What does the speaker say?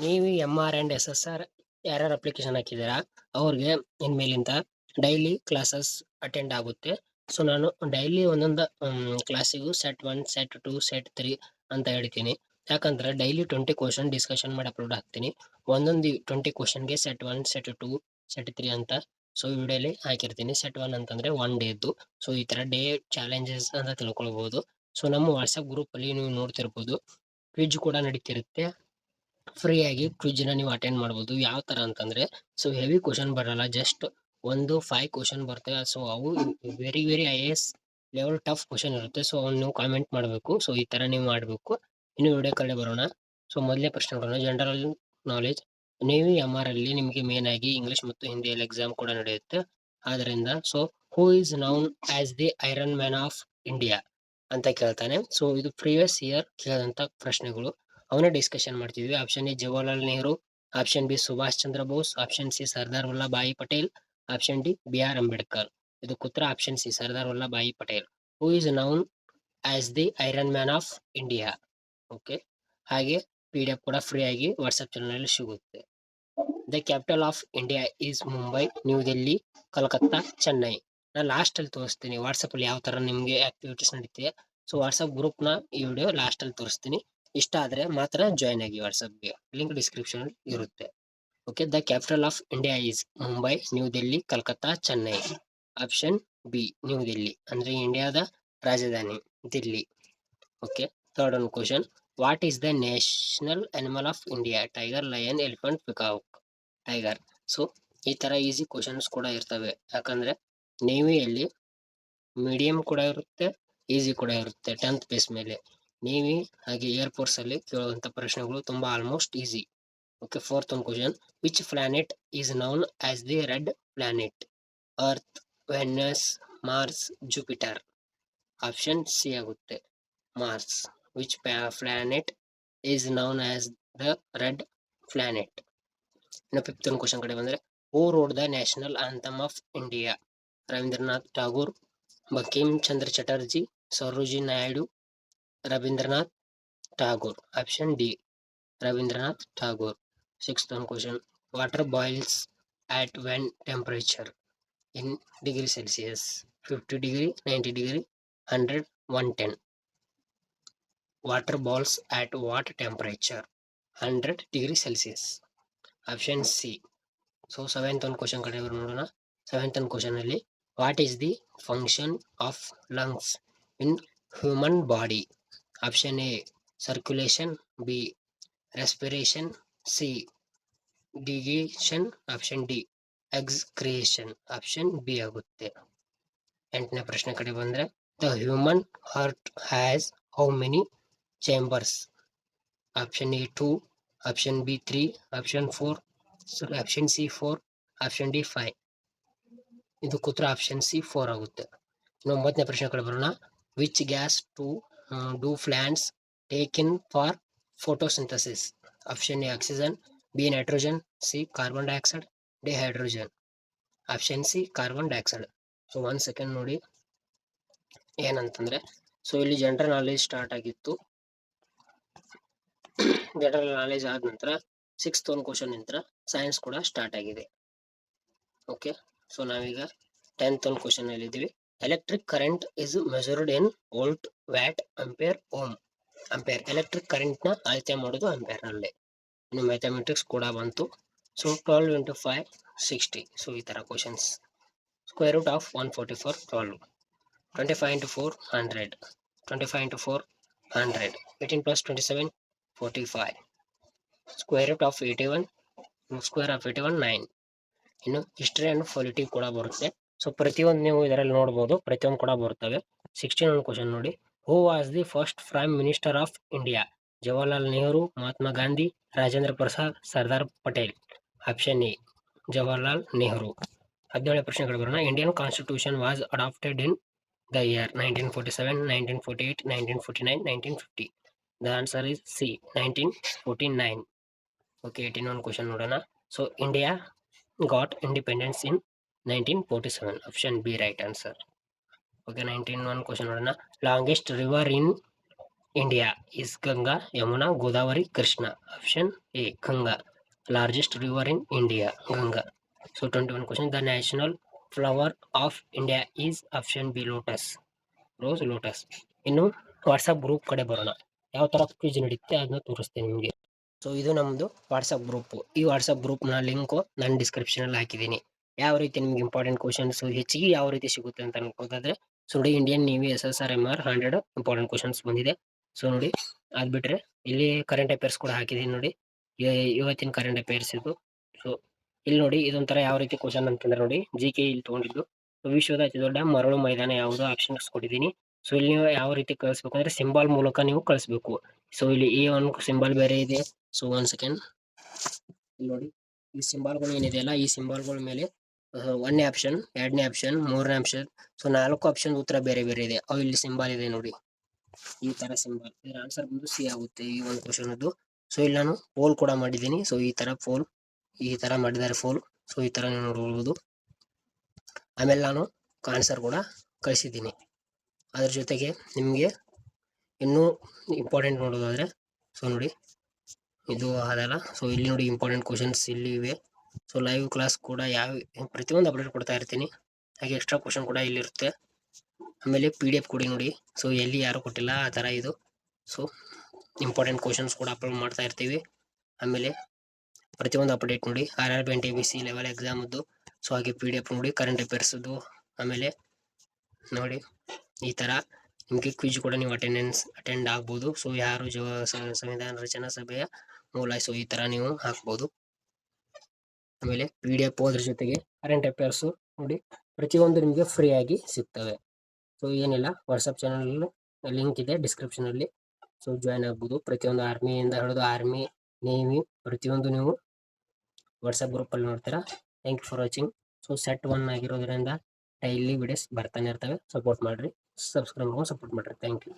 ನೀವು MR&SSR ಯಾರ್ಯಾರು application ಹಾಕಿದ್ದೀರಾ ಅವ್ರಿಗೆ ಇನ್ಮೇಲಿಂದ ಡೈಲಿ ಕ್ಲಾಸಸ್ ಅಟೆಂಡ್ ಆಗುತ್ತೆ. ಸೊ ನಾನು ಡೈಲಿ ಒಂದೊಂದು ಕ್ಲಾಸಿಗೂ ಸೆಟ್ 1, ಸೆಟ್ 2, ಸೆಟ್ 3 ಅಂತ ಹೇಳ್ತೀನಿ. ಯಾಕಂದ್ರೆ ಡೈಲಿ 20 ಕ್ವಶನ್ ಡಿಸ್ಕಷನ್ ಮಾಡಿ ಅಪ್ಲೋಡ್ ಹಾಕ್ತೀನಿ. ಒಂದೊಂದು 20 ಕ್ವಶನ್ಗೆ ಸೆಟ್ 1, ಸೆಟ್ 2, ಸೆಟ್ 3 ಅಂತ ಸೊ ವಿಡಿಯೋಲಿ ಹಾಕಿರ್ತೀನಿ. ಸೆಟ್ 1 ಅಂತಂದ್ರೆ 1 ಡೇದ್ದು. ಸೊ ಈ ತರ ಡೇ ಚಾಲೆಂಜಸ್ ಅಂತ ತಿಳ್ಕೊಳ್ಬಹುದು. ಸೊ ನಮ್ಮ ವಾಟ್ಸಪ್ ಗ್ರೂಪ್ ಅಲ್ಲಿ ನೀವು ನೋಡ್ತಿರ್ಬೋದು, ಕ್ವಿಜ್ ಕೂಡ ನಡೀತಿರುತ್ತೆ. ಫ್ರೀ ಆಗಿ ಕ್ವಿಜ್ನ ನೀವು ಅಟೆಂಡ್ ಮಾಡ್ಬೋದು. ಯಾವ ತರ ಅಂತಂದ್ರೆ ಸೊ ಹೆವಿ ಕ್ವಶನ್ ಬರಲ್ಲ, ಜಸ್ಟ್ 5 ಕ್ವಶನ್ ಬರ್ತವೆ. ಸೊ ಅವು very IAS level tough question ಇರುತ್ತೆ. ಸೊ ಅವ್ನು ನೀವು ಕಾಮೆಂಟ್ ಮಾಡಬೇಕು. ಸೊ ಈ ತರ ನೀವು ಮಾಡಬೇಕು. ಇನ್ನು ವಿಡಿಯೋ ಕಡೆ ಬರೋಣ. ಸೊ ಮೊದಲನೇ ಪ್ರಶ್ನೆಗಳನ್ನ ಜನರಲ್ ನಾಲೆಜ್. ನೇವಿ MR ಅಲ್ಲಿ ನಿಮಗೆ ಮೇನ್ ಆಗಿ ಇಂಗ್ಲಿಷ್ ಮತ್ತು ಹಿಂದಿಯಲ್ಲಿ ಎಕ್ಸಾಮ್ ಕೂಡ ನಡೆಯುತ್ತೆ. ಆದ್ರಿಂದ so who is noun as the iron man of India ಅಂತ ಕೇಳ್ತಾನೆ. ಸೊ ಇದು ಪ್ರೀವಿಯಸ್ ಇಯರ್ ಕೇಳಿದಂತ ಪ್ರಶ್ನೆಗಳು, ಅವನೇ ಡಿಸ್ಕಷನ್ ಮಾಡ್ತಿದ್ವಿ. Option A Jawaharlal Nehru, option B Subhash Chandra Bose, option C Sardar Vallabhbhai Patel, option D BR Ambedkar. ಇದಕ್ಕೆ ಉತ್ತರ option C Sardar Vallabhbhai Patel. Who is noun as the iron man of India. Okay, ಹಾಗೆ PDF ಕೂಡ ಫ್ರೀ ಆಗಿ ವಾಟ್ಸ್ಆಪ್ ಚಾನಲ್ ಅಲ್ಲಿ ಸಿಗುತ್ತೆ. The capital of India is Mumbai, new Delhi, Calcutta, Chennai. ನಾನು last ಅಲ್ಲಿ ತೋರಿಸ್ತೀನಿ ವಾಟ್ಸಪ್ ಅಲ್ಲಿ ಯಾವ ತರ ನಿಮ್ಗೆ ಆಕ್ಟಿವಿಟೀಸ್ ನಡೀತಿದೆ. ಸೊ ವಾಟ್ಸಪ್ ಗ್ರೂಪ್ ನ ಈ ವಿಡಿಯೋ ಲಾಸ್ಟ್ ಅಲ್ಲಿ ತೋರಿಸ್ತೀನಿ. ಇಷ್ಟ ಆದ್ರೆ ಮಾತ್ರ ಜಾಯ್ನ್ ಆಗಿ ವಾಟ್ಸಪ್ಗೆ, ಲಿಂಕ್ ಡಿಸ್ಕ್ರಿಪ್ಷನ್ ಅಲ್ಲಿ ಇರುತ್ತೆ. Okay, the capital of India is Mumbai, new Delhi, Calcutta, Chennai. Option B new Delhi, ಅಂದ್ರೆ ಇಂಡಿಯಾದ ರಾಜಧಾನಿ Delhi. Okay, third one question. What is the national animal of India? Tiger, lion, elephant, peacock. Tiger. So ಈ ತರ ಈಸಿ ಕ್ವಶನ್ಸ್ ಕೂಡ ಇರ್ತವೆ. ಯಾಕಂದ್ರೆ ನೇವಿಯಲ್ಲಿ ಮೀಡಿಯಂ ಕೂಡ ಇರುತ್ತೆ, ಈಸಿ ಕೂಡ ಇರುತ್ತೆ 10th ಬೇಸ್ ಮೇಲೆ. ನೇವಿ ಹಾಗೆ ಏರ್ಫೋರ್ಸ್ ಅಲ್ಲಿ ಕೇಳುವಂತ ಪ್ರಶ್ನೆಗಳು ತುಂಬಾ almost easy. Okay, fourth one question. Which planet is known as the red planet? Earth, Venus, Mars, Jupiter. Option C ಆಗುತ್ತೆ, Mars. Which planet is known as the red planet? ಇನ್ನು fifth one question ಕಡೆ ಬಂದ್ರೆ, who wrote the national anthem of India? Rabindranath Tagore, Bankim Chandra Chatterjee, Sarojini Naidu, Rabindranath Tagore. Option D Rabindranath Tagore. Sixth one question. Water boils at when temperature? in degree Celsius, 50 degree, 90 degree, 100, 110. Water boils at what temperature? 100 degree Celsius. Option C. So seventh one question ಕಡೆ ನೋಡೋಣ. Seventh one question ಅಲ್ಲಿ, what is the function of lungs in human body? Option A circulation, B respiration, C digestion, option D excretion. Option B ಆಗುತ್ತೆ. ಎಂಟನೇ ಪ್ರಶ್ನೆ ಕಡೆ ಬಂದ್ರೆ, the human heart has how many chambers? Option A 2, option B 3, option option C 4, option D 5. ಇದಕ್ಕೆ ಉತ್ತರ option C 4 ಆಗುತ್ತೆ. ಇನ್ನು 9ನೇ ಪ್ರಶ್ನೆ ಕಡೆ ಬರೋಣ. Which gas do plants take in for photosynthesis? Option A oxygen, B nitrogen, C carbon dioxide, D hydrogen. Option C carbon dioxide. So 1 second ನೋಡಿ ಏನಂತಂದ್ರೆ, so ಇಲ್ಲಿ ಜನರಲ್ ನಾಲೆಜ್ ಸ್ಟಾರ್ಟ್ ಆಗಿತ್ತು. ಜನರಲ್ ನಾಲೆಜ್ ಆದ ನಂತರ 6th ಒನ್ ಕ್ವಶನ್ ನಂತರ science ಕೂಡ start ಆಗಿದೆ. Okay, so ನಾವೀಗ 10th ಒನ್ ಕ್ವಶನ್ ಅಲ್ಲಿ ಇದ್ದೀವಿ. Electric current is measured in volt, watt, ampere, ohm. Ampere, electric current ನ ಅಳತೆ ಮಾಡೋದು ಅಂಪೇರ್ ನಲ್ಲಿ. ಇನ್ನು ಮ್ಯಾಥಮೆಟಿಕ್ಸ್ ಕೂಡ ಬಂತು. So 12 into 5, 60. ಸೊ ಈ ತರ questions. Square root of 144, 12. 25 into 4, 100. 25 into 4, 100. 18 plus 27, 45. Square root of 81, square of 81, 9. ಇನ್ನು ಹಿಸ್ಟ್ರಿ ಅಂಡ್ ಪೊಲಿಟಿ ಕೂಡ ಬರುತ್ತೆ. ಸೊ ಪ್ರತಿಯೊಂದು ನೀವು ಇದರಲ್ಲಿ ನೋಡ್ಬೋದು, ಪ್ರತಿಯೊಂದು ಕೂಡ ಬರುತ್ತವೆ. 16 ಕ್ವಶನ್ ನೋಡಿ. Who was the first prime minister of India? Jawaharlal Nehru, Mahatma Gandhi, Rajendra Prasad, Sardar Patel. Option A Jawaharlal Nehru. 17ನೇ ಪ್ರಶ್ನೆಗಳು ಬರೋಣ. Indian constitution was adopted in the year 1947, 1948, 1949, 1950. The answer is C 1949. Okay, 18 question ನೋಡೋಣ. So India got independence in 1947. Option B right answer. Okay, 19 question ನೋಡೋಣ. Longest river in India is Ganga, Yamuna, Godavari, Krishna. Option A, Ganga. Largest river in India, Ganga. So 21 question. The national flower of India is option B, lotus. Rose lotus. ಇನ್ನು WhatsApp group ಕಡೆ ಬರೋಣ. ಯಾವ ತರ quiz ನಡೀತೆ ಅದನ್ನ ತೋರಿಸ್ತೇನೆ ನಿಮಗೆ. So ಇದು ನಮ್ದು ವಾಟ್ಸಪ್ ಗ್ರೂಪ್. ಈ ವಾಟ್ಸಪ್ ಗ್ರೂಪ್ ನ ಲಿಂಕ್ ನಾನು ಡಿಸ್ಕ್ರಿಪ್ಷನ್ ಅಲ್ಲಿ ಹಾಕಿದ್ದೀನಿ. ಯಾವ ರೀತಿ ನಿಮ್ಗೆ ಇಂಪಾರ್ಟೆಂಟ್ ಕ್ವಶನ್ಸ್ ಹೆಚ್ಚಿಗೆ ಯಾವ ರೀತಿ ಸಿಗುತ್ತೆ ಅಂತ ಅನ್ಕೋದಾದ್ರೆ, ಸೊ ನೋಡಿ Indian navy SSRMR 100 important questions ಬಂದಿದೆ. ಸೊ ನೋಡಿ ಅದ್ ಬಿಟ್ರೆ ಇಲ್ಲಿ ಕರೆಂಟ್ ಅಫೇರ್ಸ್ ಕೂಡ ಹಾಕಿದೀನಿ ನೋಡಿ. ಇವತ್ತಿನ ಕರೆಂಟ್ ಅಫೇರ್ಸ್ ಇದು. ಸೊ ಇಲ್ಲಿ ನೋಡಿ ಇದೊಂಥರ ಯಾವ ರೀತಿ ಕ್ವಶನ್ ಅಂತಂದ್ರೆ ನೋಡಿ GK ಇಲ್ಲಿ ತಗೊಂಡಿದ್ದು. ವಿಶ್ವದ ಅತಿ ದೊಡ್ಡ ಮರಳು ಮೈದಾನ ಯಾವುದು ಆಪ್ಷನ್ಸ್ ಕೊಟ್ಟಿದ್ದೀನಿ. ಸೊ ಇಲ್ಲಿ ನೀವು ಯಾವ ರೀತಿ ಕಳಿಸ್ಬೇಕು ಅಂದ್ರೆ ಸಿಂಬಲ್ ಮೂಲಕ ನೀವು ಕಳಿಸ್ಬೇಕು. ಸೊ ಇಲ್ಲಿ A1 ಸಿಂಬಲ್ ಬೇರೆ ಇದೆ. ಸೊ 1 ಸೆಕೆಂಡ್ ಇಲ್ಲಿ ನೋಡಿ ಈ ಸಿಂಬಲ್ಗಳು ಏನಿದೆಯಲ್ಲ ಈ ಸಿಂಬಲ್ಗಳ ಮೇಲೆ 1ನೇ ಆಪ್ಷನ್, 2ನೇ ಆಪ್ಷನ್, 3ನೇ ಆಪ್ಷನ್, ಸೊ 4 ಆಪ್ಷನ್ ಉತ್ತರ ಬೇರೆ ಬೇರೆ ಇದೆ. ಅವು ಇಲ್ಲಿ ಸಿಂಬಲ್ ಇದೆ ನೋಡಿ, ಈ ತರ ಸಿಂಬಲ್. ಇದರ ಆನ್ಸರ್ ಬಂದು C ಆಗುತ್ತೆ ಈ ಒಂದು ಕ್ವಶನ್ ಅದು. ಸೊ ಇಲ್ಲಿ ನಾನು ಪೋಲ್ ಕೂಡ ಮಾಡಿದ್ದೀನಿ. ಸೊ ಈ ತರ ಪೋಲ್, ಈ ತರ ಮಾಡಿದ್ದಾರೆ ಪೋಲ್. ಸೊ ಈ ತರ ನೀವು ನೋಡಬಹುದು. ಆಮೇಲೆ ನಾನು ಆನ್ಸರ್ ಕೂಡ ಕಳಿಸಿದ್ದೀನಿ. ಅದ್ರ ಜೊತೆಗೆ ನಿಮಗೆ ಇನ್ನೂ ಇಂಪಾರ್ಟೆಂಟ್ ನೋಡೋದಾದ್ರೆ ಸೊ ನೋಡಿ ಇದು ಅದಲ್ಲ. ಸೊ ಇಲ್ಲಿ ನೋಡಿ ಇಂಪಾರ್ಟೆಂಟ್ ಕ್ವಶನ್ಸ್ ಇಲ್ಲಿ ಇವೆ. ಸೊ ಲೈವ್ ಕ್ಲಾಸ್ ಕೂಡ ಪ್ರತಿಯೊಂದು ಅಪ್ಡೇಟ್ ಕೊಡ್ತಾ ಇರ್ತೀನಿ. ಹಾಗೆ ಎಕ್ಸ್ಟ್ರಾ ಕ್ವಶನ್ ಕೂಡ ಇಲ್ಲಿ ಇರುತ್ತೆ. ಆಮೇಲೆ PDF ಕೊಡಿ ನೋಡಿ. ಸೊ ಎಲ್ಲಿ ಯಾರು ಕೊಟ್ಟಿಲ್ಲ ಆ ಥರ ಇದು. ಸೊ ಇಂಪಾರ್ಟೆಂಟ್ ಕ್ವಶನ್ಸ್ ಕೂಡ ಅಪ್ಲೋಡ್ ಮಾಡ್ತಾ ಇರ್ತೀವಿ. ಆಮೇಲೆ ಪ್ರತಿಯೊಂದು ಅಪ್ಡೇಟ್ ನೋಡಿ RRB and TBC ಲೆವೆಲ್ ಎಕ್ಸಾಮದ್ದು. ಸೊ ಹಾಗೆ PDF ನೋಡಿ ಕರೆಂಟ್ ಅಫೇರ್ಸ್ದು. ಆಮೇಲೆ ನೋಡಿ ಈ ಥರ ನಿಮಗೆ ಕ್ವಿಜ್ ಕೂಡ ನೀವು ಅಟೆಂಡ್ ಆಗ್ಬೋದು. ಸೊ ಯಾರು ಸಂವಿಧಾನ ರಚನಾ ಸಭೆಯ ಮೂಲ, ಸೊ ಈ ತರ ನೀವು ಹಾಕ್ಬೋದು. ಆಮೇಲೆ PDF ಅದ್ರ ಜೊತೆಗೆ ಕರೆಂಟ್ ಅಫೇರ್ಸ್ ನೋಡಿ ಪ್ರತಿಯೊಂದು ನಿಮಗೆ ಫ್ರೀ ಆಗಿ ಸಿಗ್ತವೆ. ಸೊ ಏನಿಲ್ಲ, ವಾಟ್ಸಪ್ ಚಾನಲ್ ಲಿಂಕ್ ಇದೆ ಡಿಸ್ಕ್ರಿಪ್ಷನ್ ಅಲ್ಲಿ. ಸೊ ಜಾಯ್ನ್ ಆಗ್ಬೋದು. ಪ್ರತಿಯೊಂದು ಆರ್ಮಿಯಿಂದ ಹಿಡಿದು ಆರ್ಮಿ, ನೇವಿ ಪ್ರತಿಯೊಂದು ನೀವು ವಾಟ್ಸಪ್ ಗ್ರೂಪ್ ಅಲ್ಲಿ ನೋಡ್ತೀರಾ. Thank you for watching. So set 1 ಆಗಿರೋದ್ರಿಂದ ಡೈಲಿ ವಿಡಿಯೋಸ್ ಬರ್ತಾನೆ ಇರ್ತವೆ. ಸಪೋರ್ಟ್ ಮಾಡ್ರಿ, ಸಬ್ಸ್ಕ್ರೈಬ್ ಮಾಡ್ಕೊಂಡು ಸಪೋರ್ಟ್ ಮಾಡ್ರಿ. Thank you.